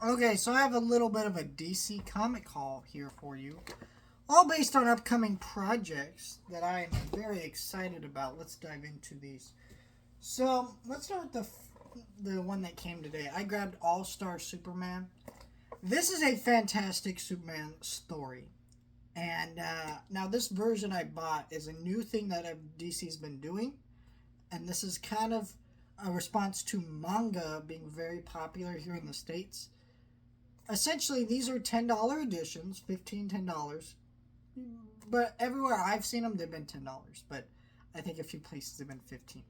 Okay, so I have a little bit of a DC comic haul here for you, all based on upcoming projects that I am very excited about. Let's dive into these. So let's start with the one that came today. I grabbed All Star Superman. This is a fantastic Superman story, and now this version I bought is a new thing that DC's been doing, and this is kind of a response to manga being very popular here in the states. Essentially, these are $10 editions, 15 $10, but everywhere I've seen them they've been $10, but I think a few places they've been 15.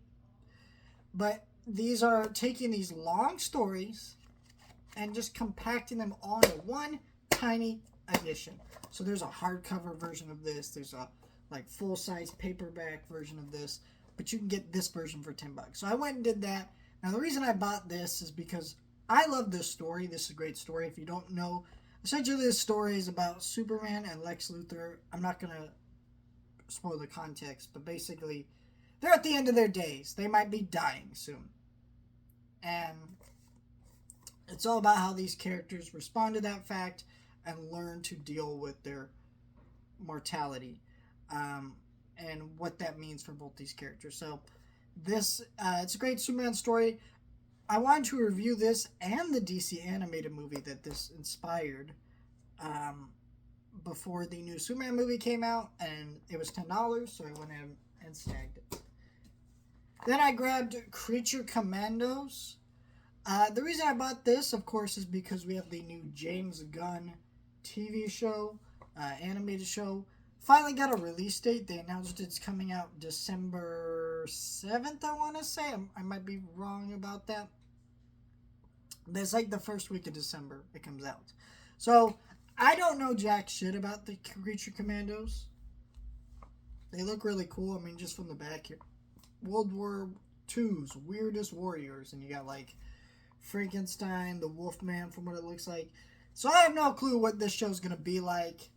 But these are taking these long stories and just compacting them all into one tiny edition. So there's a hardcover version of this, there's a like full-size paperback version of this, but you can get this version for $10. So I went and did that. Now the reason I bought this is because I love this story. This is a great story. If you don't know, essentially this story is about Superman and Lex Luthor. I'm not going to spoil the context, but basically they're at the end of their days. They might be dying soon. And it's all about how these characters respond to that fact and learn to deal with their mortality, and what that means for both these characters. So this it's a great Superman story. I wanted to review this and the DC animated movie that this inspired, um, before the new Superman movie came out, and it was $10, so I went in and snagged it. Then I grabbed Creature Commandos. The reason I bought this, of course, is because we have the new James Gunn TV show, animated show. Finally got a release date. They announced it's coming out December 7th, I want to say. I might be wrong about that. But it's like the first week of December it comes out. So, I don't know jack shit about the Creature Commandos. They look really cool. I mean, just from the back here. World War II's weirdest warriors. And you got like Frankenstein, the Wolfman, from what it looks like. So I have no clue what this show's going to be like.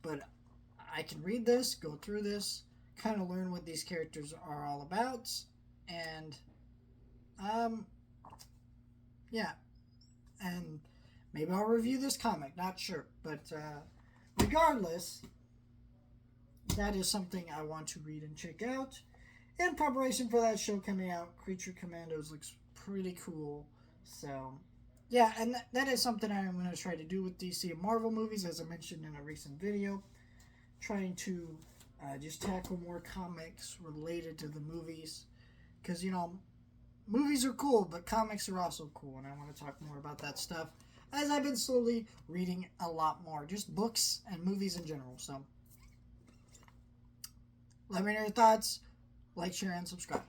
But I can read this, go through this, kind of learn what these characters are all about. And, yeah. And maybe I'll review this comic, not sure. But regardless, that is something I want to read and check out. In preparation for that show coming out, Creature Commandos looks pretty cool. So, yeah, and that is something I'm going to try to do with DC and Marvel movies, as I mentioned in a recent video. Trying to just tackle more comics related to the movies. Because, movies are cool, but comics are also cool, and I want to talk more about that stuff as I've been slowly reading a lot more, just books and movies in general. So, let me know your thoughts, like, share, and subscribe.